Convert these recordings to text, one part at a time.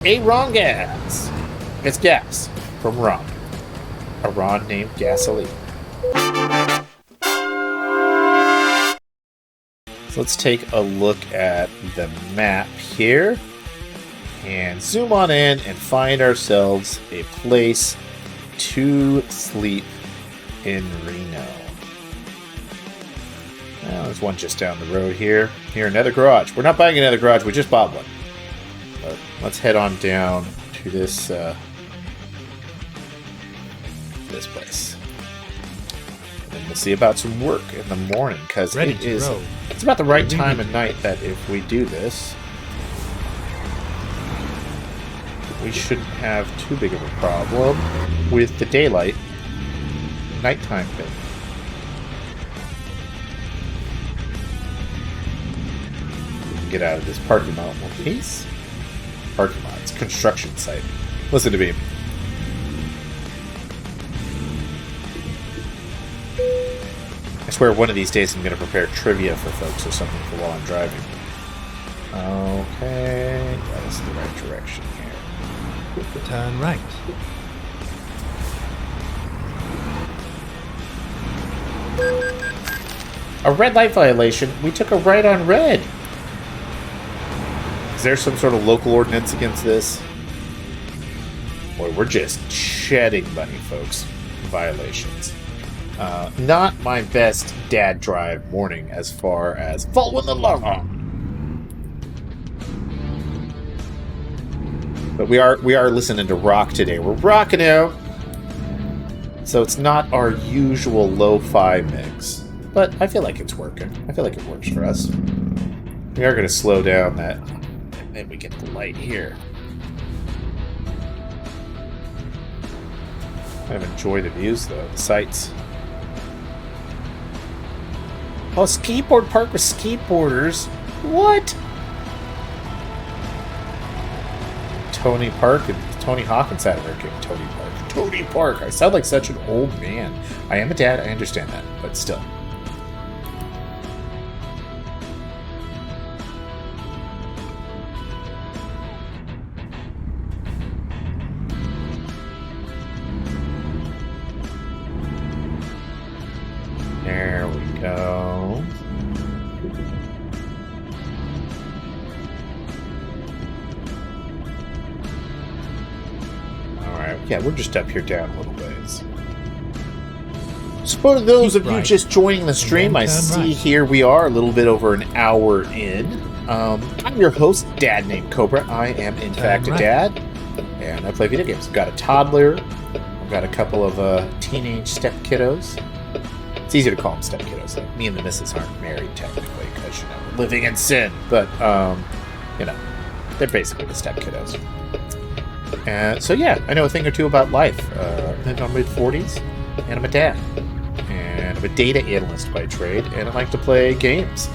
Ron gas. It's gas from Ron. A Ron named Gasoline. So let's take a look at the map here and zoom on in and find ourselves a place to sleep in Reno. Well, there's one just down the road here. Here, another garage. We're not buying another garage, we just bought one. But let's head on down to this this place. And we'll see about some work in the morning, because it's about the right time of night that if we do this, we shouldn't have too big of a problem with the daylight nighttime thing. We can get out of this parking lot in one piece. Parking lot, it's a construction site. Listen to me. I swear one of these days I'm going to prepare trivia for folks or something for while I'm driving. Okay, that is the right direction here. Turn right. A red light violation? We took a right on red. Is there some sort of local ordinance against this? Boy, we're just shedding money, folks. Violations. Not my best dad drive morning as far as following the law. But we are listening to rock today. We're rocking out. So it's not our usual lo-fi mix. But I feel like it's working. I feel like it works for us. We are going to slow down that. And then we get the light here. I enjoy the views, though. The sights. Oh, skateboard park with skateboarders. What? Tony Park and Tony Hawk inside of our Tony Park. Tony Park. I sound like such an old man. I am a dad. I understand that, but still. There we go. Alright, yeah, we're just up here down a little ways. So for those of you just joining the stream, I see here we are a little bit over an hour in. I'm your host, Dad Named Cobra. I am, in fact, a dad, and I play video games. I've got a toddler. I've got a couple of teenage step kiddos. It's easy to call them step kiddos. Like, me and the missus aren't married technically because, we're living in sin. But, they're basically the step kiddos. And so, yeah, I know a thing or two about life. I'm in my mid-40s, and I'm a dad. And I'm a data analyst by trade, and I like to play games.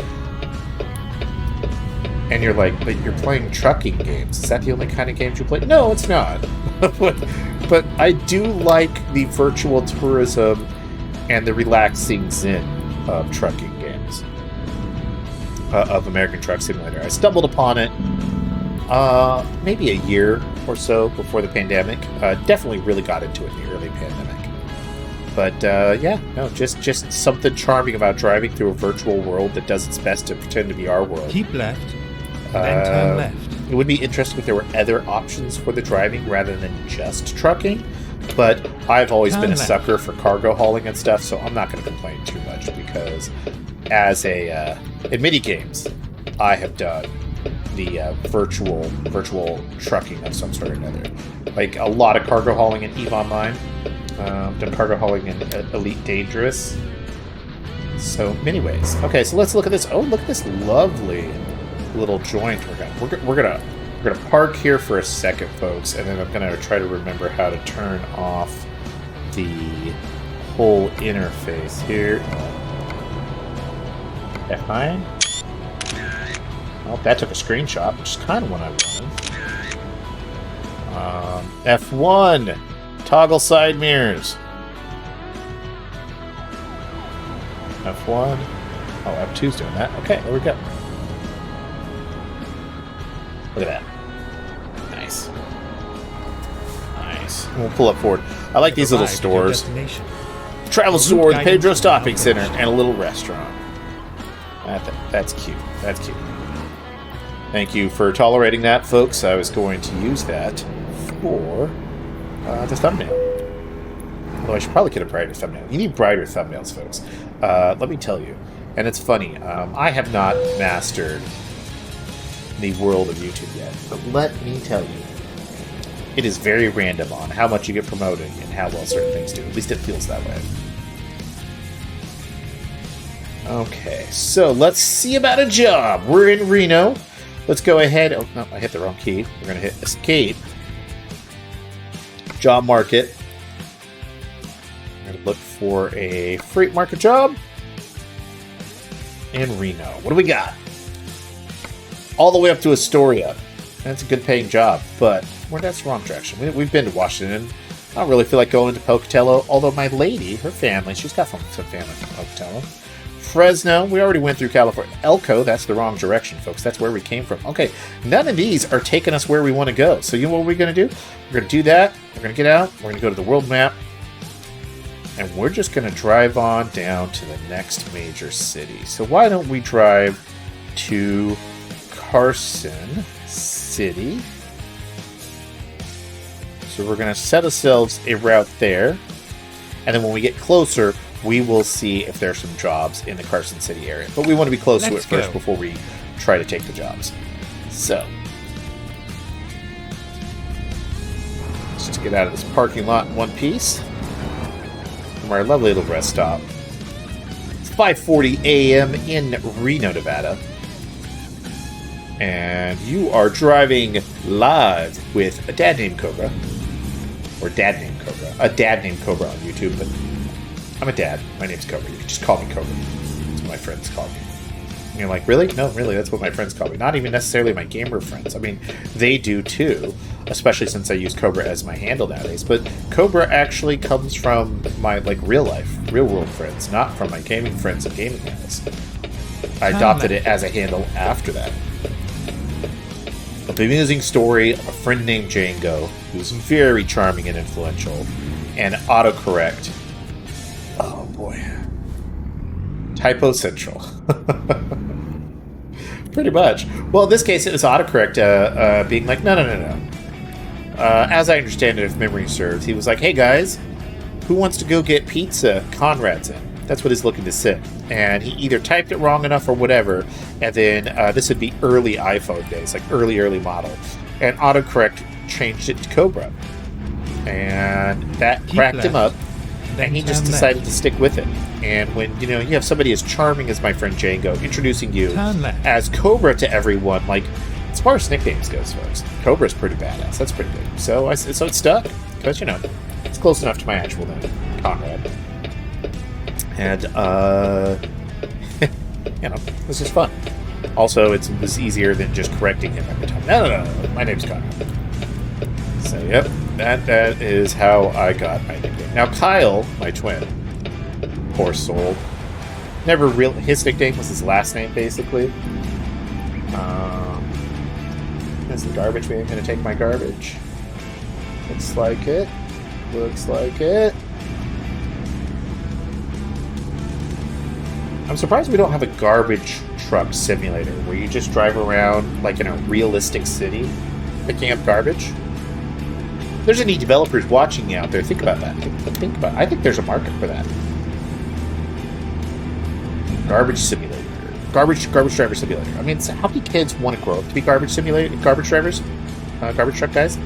And you're like, but you're playing trucking games. Is that the only kind of games you play? No, it's not. But I do like the virtual tourism and the relaxing zen of trucking games, of American Truck Simulator. I stumbled upon it maybe a year or so before the pandemic. Definitely really got into it in the early pandemic. But just something charming about driving through a virtual world that does its best to pretend to be our world. Keep left, then turn left. It would be interesting if there were other options for the driving rather than just trucking. But I've always been a sucker for cargo hauling and stuff, so I'm not going to complain too much because as in mini games, I have done the virtual trucking of some sort or another. Like a lot of cargo hauling in EVE Online. Done cargo hauling in Elite Dangerous. So many ways. Okay, so let's look at this. Oh, look at this lovely little joint we're gonna park here for a second, folks, and then I'm gonna try to remember how to turn off the whole interface here. F9. Well, that took a screenshot, which is kind of what I wanted. F1. Toggle side mirrors. F1. Oh, F2's doing that. Okay, there we go. Look at that. Nice. folks. We'll pull up forward. I like these little Arrived at your stores. destination. Travel The store, route the Pedro guidance is Stopping now Center, finished. and a little restaurant. That's cute. That's cute. Thank you for tolerating that, folks. I was going to use that for the thumbnail. Although I should probably get a brighter thumbnail. You need brighter thumbnails, folks. Let me tell you. And it's funny. I have not mastered the world of YouTube yet. But let me tell you. It is very random on how much you get promoted and how well certain things do. At least it feels that way. Okay, so let's see about a job. We're in Reno. Let's go ahead. Oh, no, I hit the wrong key. We're going to hit escape. Job market. I'm going to look for a freight market job in Reno. What do we got? All the way up to Astoria. That's a good paying job, but that's the wrong direction. We've been to Washington. I don't really feel like going to Pocatello, although my lady, her family, she's got some family from Pocatello. Fresno, we already went through California. Elko, that's the wrong direction, folks. That's where we came from. Okay, none of these are taking us where we want to go. So you know what we're going to do? We're going to do that. We're going to get out. We're going to go to the world map. And we're just going to drive on down to the next major city. So why don't we drive to Carson City? So we're going to set ourselves a route there. And then when we get closer, we will see if there's some jobs in the Carson City area. But we want to be close to it first before we try to take the jobs. So let's just get out of this parking lot in one piece from our lovely little rest stop. It's 5:40 a.m. in Reno, Nevada. And you are driving live with a Dad Named Cobra. Or Dad Named Cobra. A Dad Named Cobra on YouTube, but I'm a dad. My name's Cobra. You can just call me Cobra. That's what my friends call me. And you're like, really? No, really, that's what my friends call me. Not even necessarily my gamer friends. I mean, they do too, especially since I use Cobra as my handle nowadays. But Cobra actually comes from my real life, real world friends, not from my gaming friends and gaming handles. I adopted it as a handle after that. A amusing story of a friend named Django, who's very charming and influential, and autocorrect. Oh boy. Typo Central. Pretty much. Well, in this case, it was autocorrect being like, no. As I understand it, if memory serves, he was like, hey guys, who wants to go get pizza? Conrad's in. That's what he's looking to say. And he either typed it wrong enough or whatever, and then this would be early iPhone days, like early model. And autocorrect changed it to Cobra. And that cracked him up, and he just decided to stick with it. And when, you have somebody as charming as my friend Django introducing you as Cobra to everyone, as far as nicknames goes, folks, Cobra's pretty badass. That's pretty good. So it stuck, because, it's close enough to my actual name, Conrad. And, this is fun. Also, it was easier than just correcting him every time. No, my name's Conrad. So, yep, that is how I got my nickname. Now, Kyle, my twin, poor soul, his nickname was his last name, basically. Is the garbage man going to take my garbage? Looks like it. I'm surprised we don't have a garbage truck simulator where you just drive around in a realistic city picking up garbage. There's any developers watching you out there. Think about that. Think about it. I think there's a market for that. Garbage simulator. Garbage driver simulator. I mean, how many kids want to grow up to be garbage drivers? Garbage truck guys?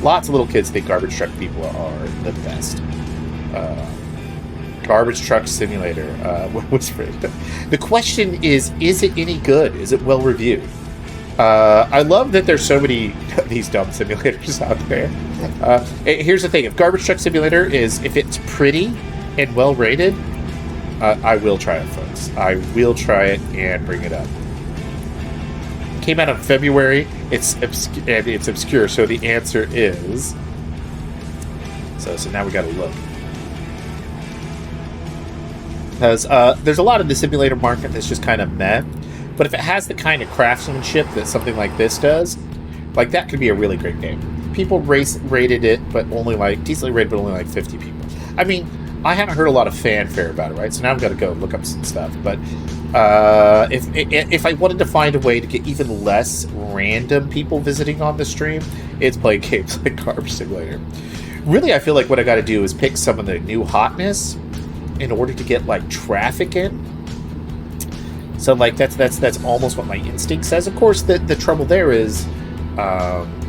Lots of little kids think garbage truck people are the best. Garbage truck simulator. The question is it any good? Is it well reviewed? I love that there's so many of these dumb simulators out there. Here's the thing. If Garbage Truck Simulator if it's pretty and well rated, I will try it, folks. I will try it and bring it up. It came out in February. It's obscure, so the answer is... So now we got to look. Because there's a lot of the simulator market that's just kind of meh. But if it has the kind of craftsmanship that something like this does, that could be a really great game. people rated it, but only like decently rated, but only like 50 people. I mean, I haven't heard a lot of fanfare about it, right? So now I've got to go look up some stuff. But if I wanted to find a way to get even less random people visiting on the stream, it's playing games like Car Simulator. Really, I feel like what I got to do is pick some of the new hotness in order to get like traffic in. So like that's almost what my instinct says. Of course, the trouble there is,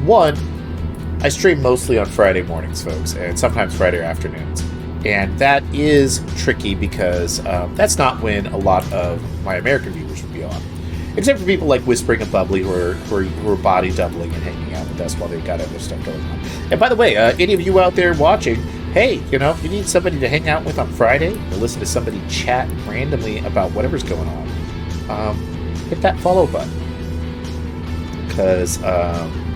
one, I stream mostly on Friday mornings, folks, and sometimes Friday afternoons. And that is tricky because that's not when a lot of my American viewers would be on. Except for people like Whispering and Bubbly who are body doubling and hanging out with us while they've got other stuff going on. And by the way, any of you out there watching, hey, if you need somebody to hang out with on Friday or listen to somebody chat randomly about whatever's going on, hit that follow button. Because,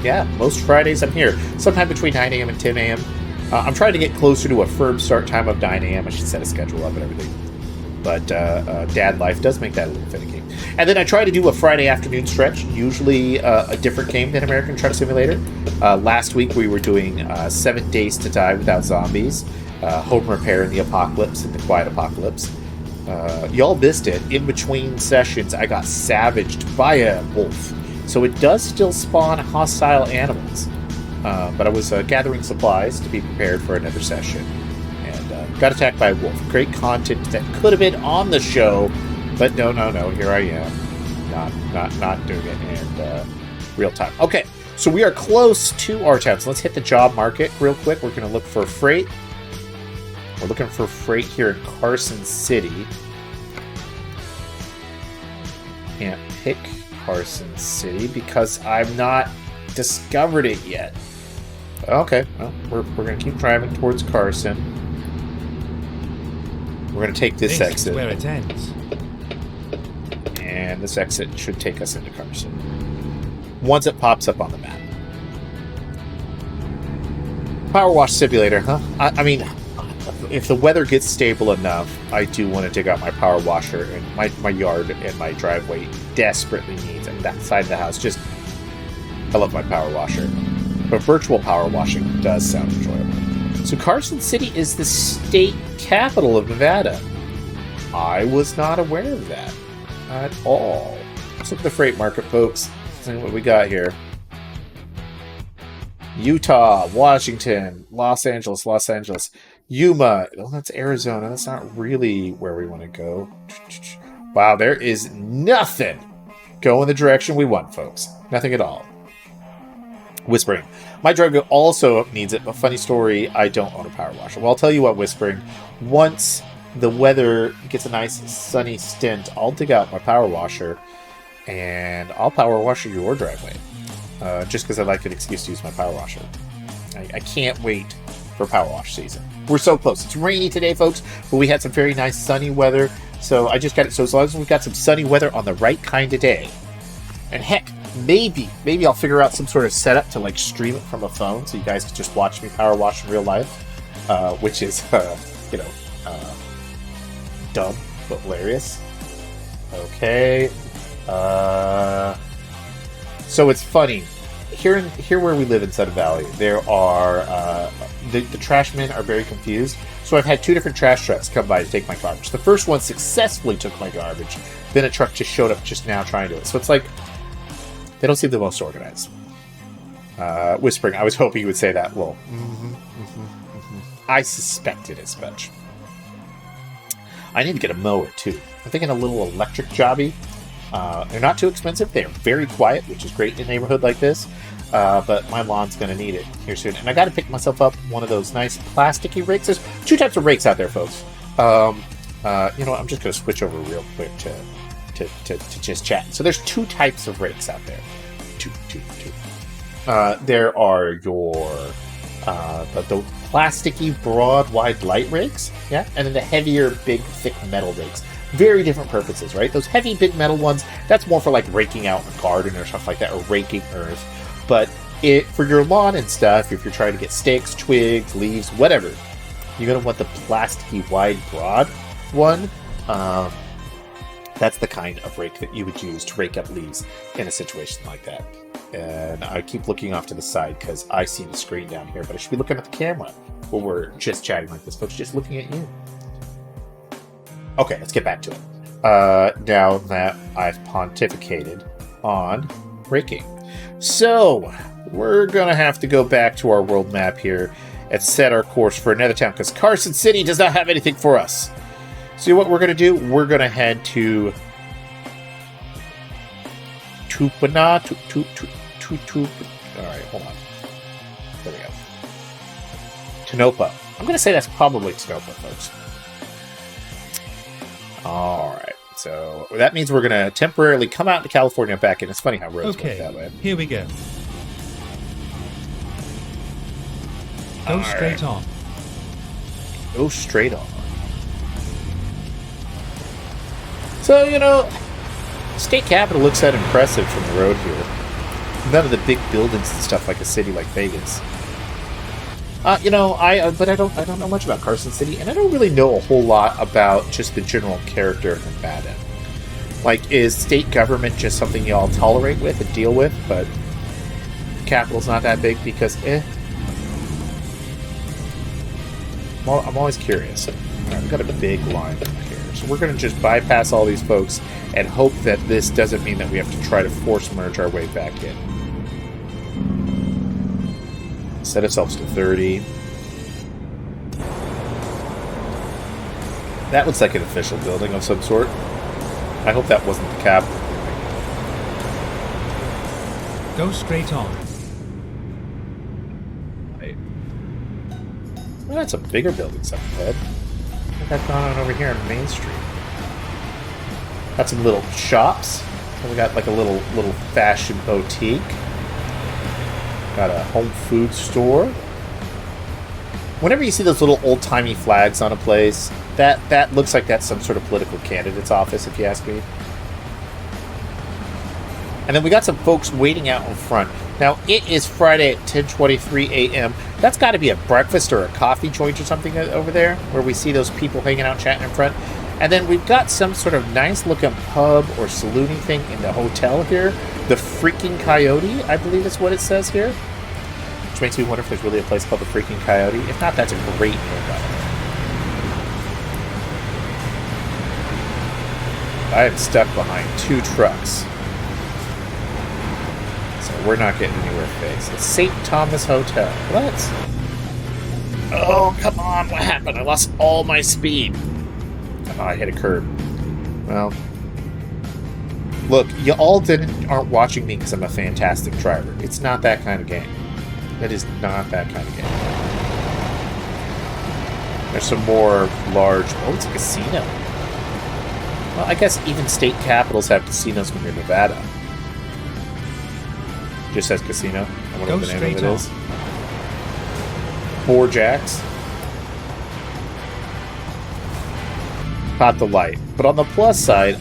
yeah, most Fridays I'm here. Sometime between 9 a.m. and 10 a.m. I'm trying to get closer to a firm start time of 9 a.m. I should set a schedule up and everything. But dad life does make that a little finicky. And then I try to do a Friday afternoon stretch, usually a different game than American Truck Simulator. Last week we were doing 7 Days to Die Without Zombies, Home Repair in the Apocalypse and the Quiet Apocalypse. Y'all missed it. In between sessions, I got savaged by a wolf. So it does still spawn hostile animals. But I was gathering supplies to be prepared for another session. And got attacked by a wolf. Great content that could have been on the show. But no, here I am. Not doing it. And real time. Okay, so we are close to our town. So let's hit the job market real quick. We're going to look for freight. We're looking for freight here in Carson City. Can't pick Carson City because I've not discovered it yet. Okay, well, we're going to keep driving towards Carson. We're going to take this exit. Is where it ends. And this exit should take us into Carson. Once it pops up on the map. Power wash simulator, huh? I mean, if the weather gets stable enough, I do want to dig out my power washer, and my yard and my driveway desperately needs, and that side of the house just, I love my power washer. But virtual power washing does sound enjoyable. So Carson City is the state capital of Nevada. I was not aware of that at all. Let's look at the freight market, folks. See what we got here. Utah, Washington, Los Angeles, Yuma. Oh, that's Arizona. That's not really where we want to go. Wow, there is nothing going the direction we want, folks. Nothing at all. Whispering. My driveway also needs it, but funny story, I don't own a power washer. Well, I'll tell you what, Whispering. Once the weather gets a nice sunny stint, I'll dig out my power washer and I'll power wash your driveway. Just because I like an excuse to use my power washer. I can't wait for power wash season. We're so close. It's rainy today, folks, but we had some very nice sunny weather. So I just got it. So as long as we've got some sunny weather on the right kind of day, and heck, maybe I'll figure out some sort of setup to like stream it from a phone so you guys can just watch me power wash in real life, which is, dumb but hilarious. Okay. So it's funny. Here where we live in Sun Valley, there are the trash men are very confused. So I've had 2 different trash trucks come by to take my garbage. The first one successfully took my garbage. Then a truck just showed up just now trying to do it. So it's like they don't seem the most organized. Whispering, I was hoping you would say that. Well, I suspected as much. I need to get a mower too. I'm thinking a little electric jobby. They're not too expensive. They're very quiet, which is great in a neighborhood like this. But my lawn's going to need it here soon. And I got to pick myself up one of those nice plasticky rakes. There's 2 types of rakes out there, folks. You know what? I'm just going to switch over real quick to just chat. So there's 2 types of rakes out there. Two. There are your the plasticky, broad, wide light rakes, yeah, and then the heavier, big, thick metal rakes. Very different purposes, right? Those heavy, big metal ones, that's more for like raking out a garden or stuff like that, or raking earth. But for your lawn and stuff, if you're trying to get sticks, twigs, leaves, whatever, you're going to want the plasticky, wide, broad one. That's the kind of rake that you would use to rake up leaves in a situation like that. And I keep looking off to the side because I see the screen down here, but I should be looking at the camera when we're just chatting like this, folks. Just looking at you. Okay, let's get back to it. Now that I've pontificated on braking. So, we're going to have to go back to our world map here and set our course for another town because Carson City does not have anything for us. So what we're going to do, we're going to head to Tonopah. All right, hold on. There we go. Tonopah. I'm going to say that's probably Tonopah, folks. All right. So that means we're going to temporarily come out to California and back in. It's funny how roads work that way. Here we go. Go straight on. Go straight on. So, you know, state capitol looks that impressive from the road here. None of the big buildings and stuff like a city like Vegas. You know, but I don't know much about Carson City, and I don't really know a whole lot about just the general character of Nevada. Like, is state government just something you all tolerate with and deal with, but the capital's not that big because, Well, I'm always curious. Right, we've got a big line here. So we're going to just bypass all these folks and hope that this doesn't mean that we have to try to force merge our way back in. Set ourselves to 30. That looks like an official building of some sort. I hope that wasn't the Capitol. Go straight on. Well, that's some bigger buildings up ahead. What's that going on over here on Main Street? Got some little shops. We got like a little fashion boutique. Got a home food store. Whenever you see those little old-timey flags on a place, that looks like that's some sort of political candidate's office, if you ask me. And then we got some folks waiting out in front. Now, it is Friday at 10:23 a.m. That's got to be a breakfast or a coffee joint or something over there, where we see those people hanging out chatting in front. And then we've got some sort of nice-looking pub or salooning thing in the hotel here. The Freaking Coyote, I believe is what it says here. Which makes me wonder if there's really a place called the Freaking Coyote. If not, that's a great name, by the way. I am stuck behind 2 trucks. So we're not getting anywhere fast. It's St. Thomas Hotel. What? Oh, come on. What happened? I lost all my speed. Oh, I hit a curb. Well, look, you all aren't watching me because I'm a fantastic driver. It's not that kind of game. That is not that kind of game. There's some more large... Oh, it's a casino. Well, I guess even state capitals have casinos when you're in Nevada. Just says casino. I wonder what the name of it is. 4 Jacks. Caught the light. But on the plus side,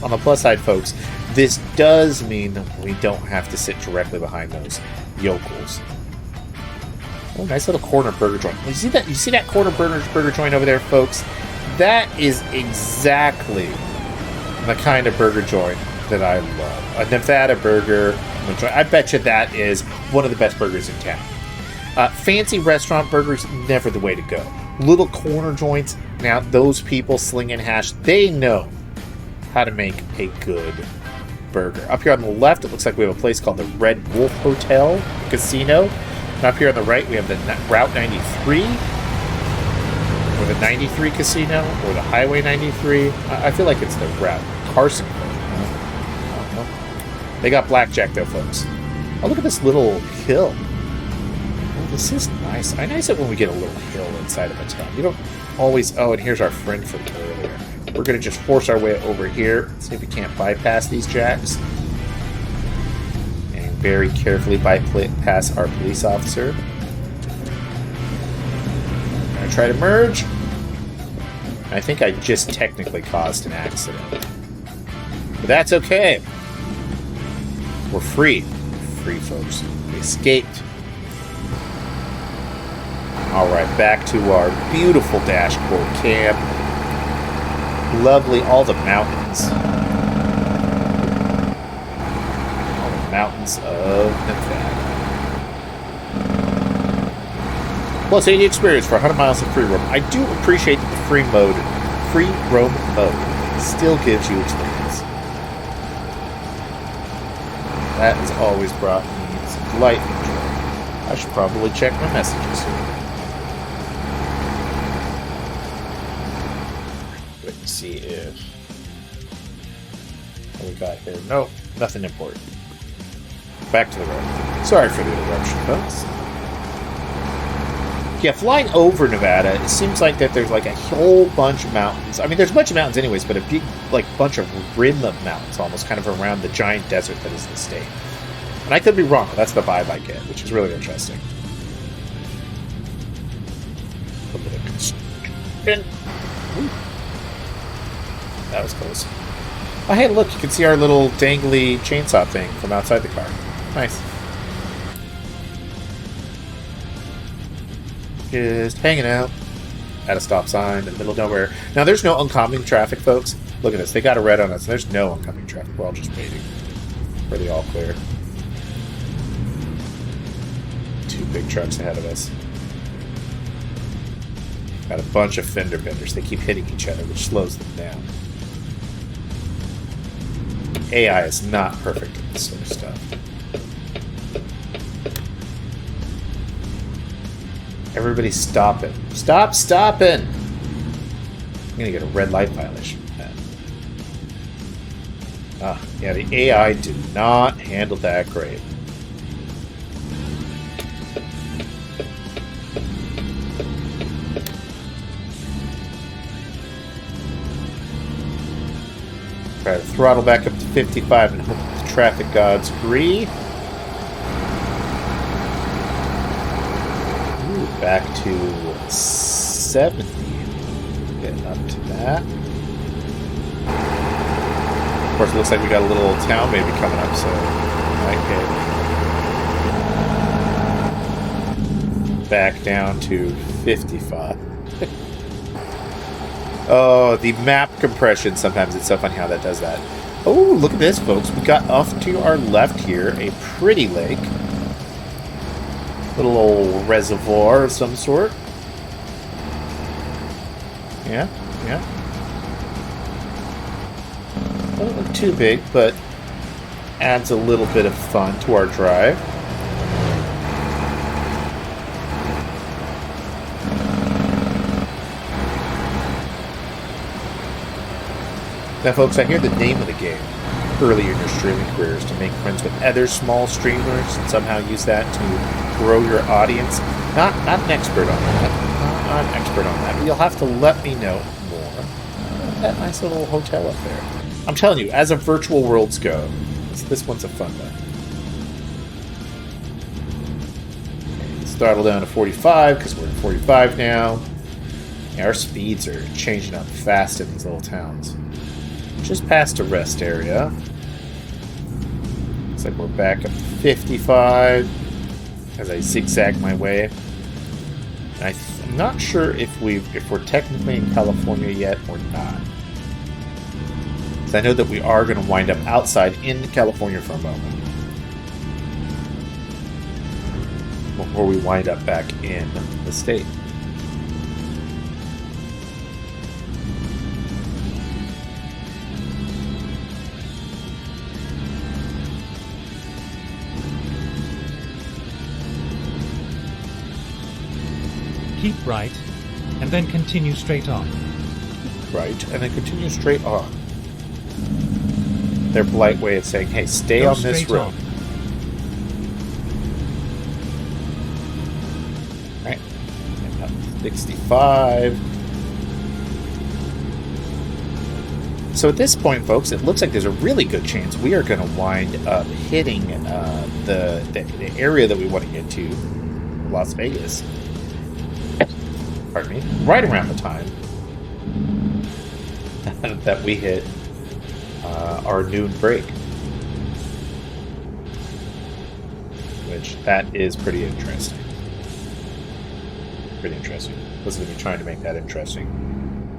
folks, this does mean that we don't have to sit directly behind those yokels. Oh, nice little corner burger joint. You see that? You see that corner burger joint over there, folks? That is exactly the kind of burger joint that I love. A Nevada burger. I bet you that is one of the best burgers in town. Fancy restaurant burgers, never the way to go. Little corner joints. Now, those people slinging hash, they know how to make a good burger. Up here on the left, it looks like we have a place called the Red Wolf Hotel Casino. And up here on the right, we have the Route 93, or the 93 Casino, or the Highway 93. I feel like it's the Route Carson. I don't know. They got blackjack, though, folks. Oh, look at this little hill. Oh, this is nice. I nice it when we get a little hill inside of a town. You don't always... Oh, and here's our friend from earlier. We're going to just force our way over here. See if we can't bypass these jacks. And very carefully bypass our police officer. I'm going to try to merge. I think I just technically caused an accident. But that's okay. We're free. Free, folks. We escaped. Alright, back to our beautiful dashboard cam. Lovely, all the mountains. All the mountains mountains of Nevada. Plus 80 experience for 100 miles of free roam. I do appreciate that the free roam mode still gives you experience. That has always brought me some delight and joy. I should probably check my messages here. Wait to see if... what we got here? Nope, nothing important. Back to the road. Sorry for the interruption, folks. Yeah, flying over Nevada, it seems like that there's like a whole bunch of mountains. I mean, there's a bunch of mountains anyways, but a big, like, bunch of rim of mountains almost kind of around the giant desert that is the state. And I could be wrong, but that's the vibe I get, which is really interesting. A little bit of construction. Ooh. That was close. Oh, hey, look, you can see our little dangly chainsaw thing from outside the car. Nice. Just hanging out at a stop sign in the middle of nowhere. Now, there's no oncoming traffic, folks. Look at this. They got a red on us. There's no oncoming traffic. We're all just waiting for the all clear. 2 big trucks ahead of us. Got a bunch of fender benders. They keep hitting each other, which slows them down. AI is not perfect at this sort of stuff. Everybody stop it. Stop stopping! I'm gonna get a red light violation for that. Yeah, the AI did not handle that great. Try to throttle back up to 55 and hope the traffic gods agree. Back to 70. Getting up to that. Of course, it looks like we got a little town maybe coming up, so might get back down to 55. Oh, the map compression. Sometimes it's so funny how that does that. Oh, look at this, folks. We got off to our left here a pretty lake. Little old reservoir of some sort. Yeah. Doesn't look too big, but adds a little bit of fun to our drive. Now, folks, I hear the name of the game early in your streaming career is to make friends with other small streamers and somehow use that to grow your audience. Not an expert on that. Not an expert on that. But you'll have to let me know more about that nice little hotel up there. I'm telling you, as a virtual worlds go, this one's a fun one. Okay, let's throttle down to 45 because we're at 45 now. Yeah, our speeds are changing up fast in these little towns. Just past a rest area. Looks like we're back up to 55 as I zigzag my way. And I'm not sure if we're technically in California yet or not. Because I know that we are going to wind up outside in California for a moment before we wind up back in the state. Keep right, and then continue straight on. Right, and then continue straight on. Their polite way of saying, hey, stay on this road. Right. 65. So at this point, folks, it looks like there's a really good chance we are going to wind up hitting the area that we want to get to, Las Vegas. Pardon me, right around the time that we hit our noon break. Which, that is pretty interesting. Pretty interesting. Wasn't even trying to make that interesting.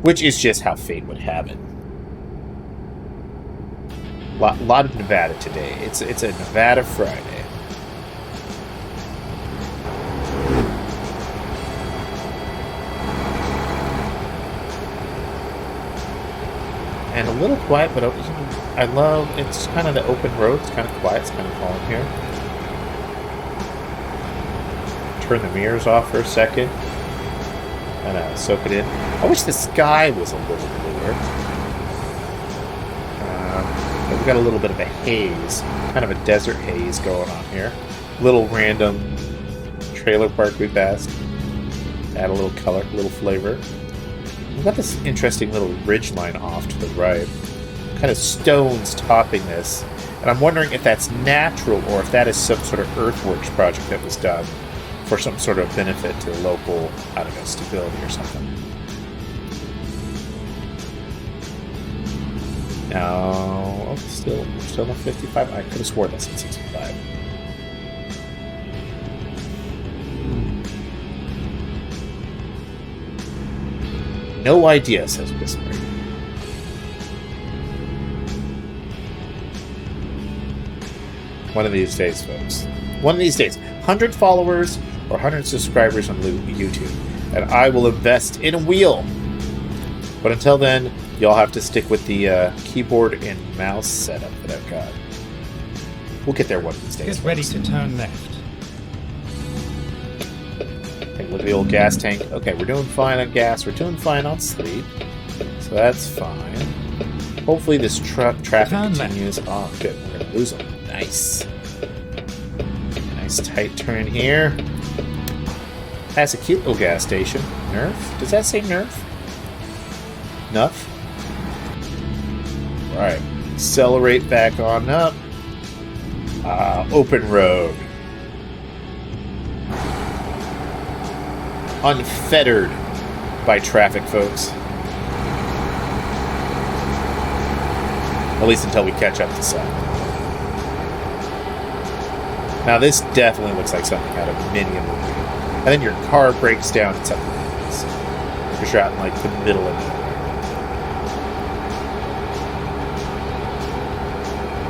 Which is just how fate would have it. Lot of Nevada today. It's a Nevada Friday. And a little quiet, but I love, it's kind of the open road. It's kind of quiet. It's kind of calm here. Turn the mirrors off for a second. And soak it in. I wish the sky was a little bluer. But we got a little bit of a haze. Kind of a desert haze going on here. Little random trailer park we passed. Add a little color, a little flavor. We've got this interesting little ridge line off to the right. Kind of stones topping this. And I'm wondering if that's natural or if that is some sort of earthworks project that was done for some sort of benefit to the local, I don't know, stability or something. Now, oh, still not 55? I could have sworn that's at 65. No idea, says Whisper. One of these days, folks. One of these days. 100 followers or 100 subscribers on YouTube. And I will invest in a wheel. But until then, y'all have to stick with the keyboard and mouse setup that I've got. We'll get there one of these days. Get ready to turn left. Take a look at the old gas tank. Okay, we're doing fine on gas. We're doing fine on sleep. So that's fine. Hopefully this traffic continues. Oh, good. We're going to lose them. Nice. Nice tight turn here. That's a cute little gas station. Nerf? Does that say Nerf? Nuff? Alright. Accelerate back on up. Open road. Unfettered by traffic, folks. At least until we catch up to some. Now this definitely looks like something out of many a movie. And then your car breaks down and something happens. Because you're out in like the middle of nowhere.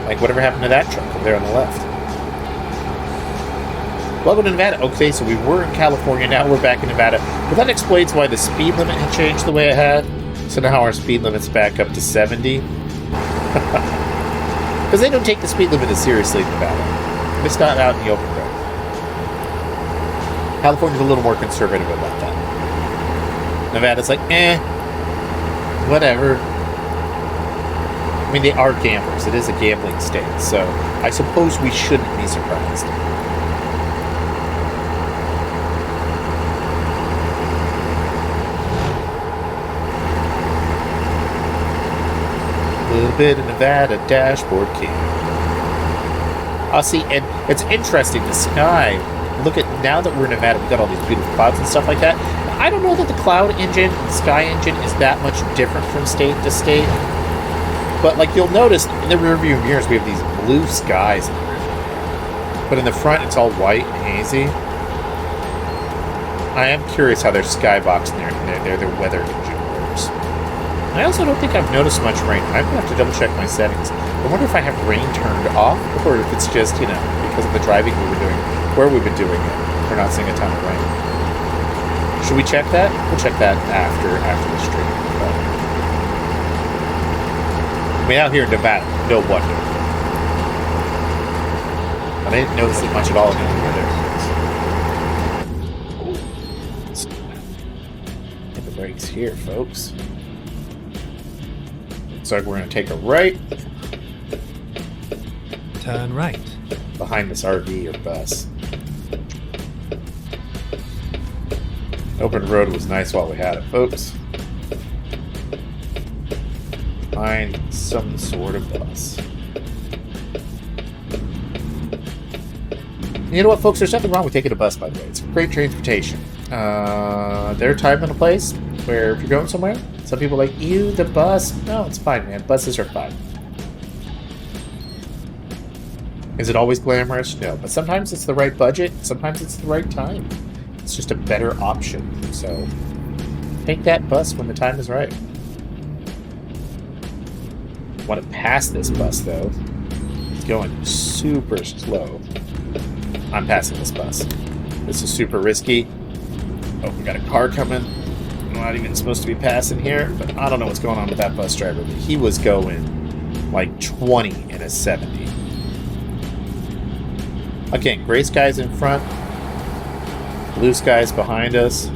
Like whatever happened to that truck over there on the left. Welcome to Nevada. Okay, so we were in California, now we're back in Nevada. Well, that explains why the speed limit had changed the way it had. So now our speed limit's back up to 70. Because they don't take the speed limit as seriously in Nevada. It's not out in the open road. California's a little more conservative about that. Nevada's like, whatever. I mean, they are gamblers. It is a gambling state, so I suppose we shouldn't be surprised. A little bit of Nevada dashboard cam. I'll see, and it's interesting, the sky, look at, now that we're in Nevada, we've got all these beautiful clouds and stuff like that. I don't know that the cloud engine, the sky engine, is that much different from state to state. But, like, you'll notice, in the rearview mirrors, we have these blue skies. But in the front, it's all white and hazy. I am curious how their skybox and their weather engine works. I also don't think I've noticed much rain. I'm going to have to double check my settings. I wonder if I have rain turned off, or if it's just, you know, because of the driving we were doing, where we've been doing it. We're not seeing a ton of rain. Should we check that? We'll check that after the stream. I mean, out here in Nevada, no wonder. I didn't notice it much at all in the weather. Hit the brakes here, folks. So we're going to take a right. Turn right. Behind this RV or bus. Open road was nice while we had it, folks. Find some sort of bus. You know what, folks? There's nothing wrong with taking a bus, by the way. It's great transportation. There are time and a place where if you're going somewhere, some people are like, ew, the bus. No, it's fine, man. Buses are fine. Is it always glamorous? No. But sometimes it's the right budget. Sometimes it's the right time. It's just a better option. So take that bus when the time is right. want to pass this bus, though. It's going super slow. I'm passing this bus. This is super risky. Oh, we got a car coming. I'm not even supposed to be passing here, but I don't know what's going on with that bus driver. But he was going like 20 in a 70. Again, gray sky's in front. Blue sky's behind us.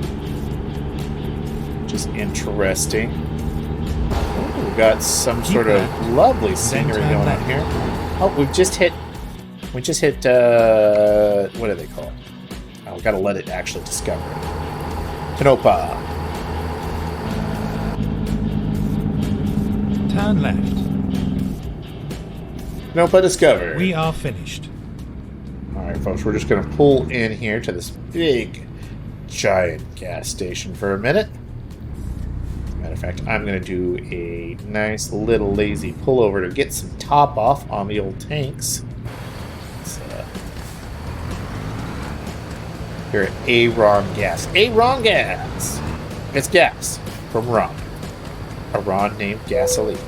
Which is interesting. Oh, we've got some sort of lovely scenery going on here. Oh, we just hit, what do they call? Oh, we gotta let it actually discover it. Tonopah. Turn left. Tonopah discovered. We are finished. Alright, folks, we're just gonna pull in here to this big, giant gas station for a minute. Matter of fact, I'm going to do a nice little lazy pullover to get some top off on the old tanks. Here at A-Ron Gas. A-Ron Gas! It's gas from Ron. A Ron named Gasoline.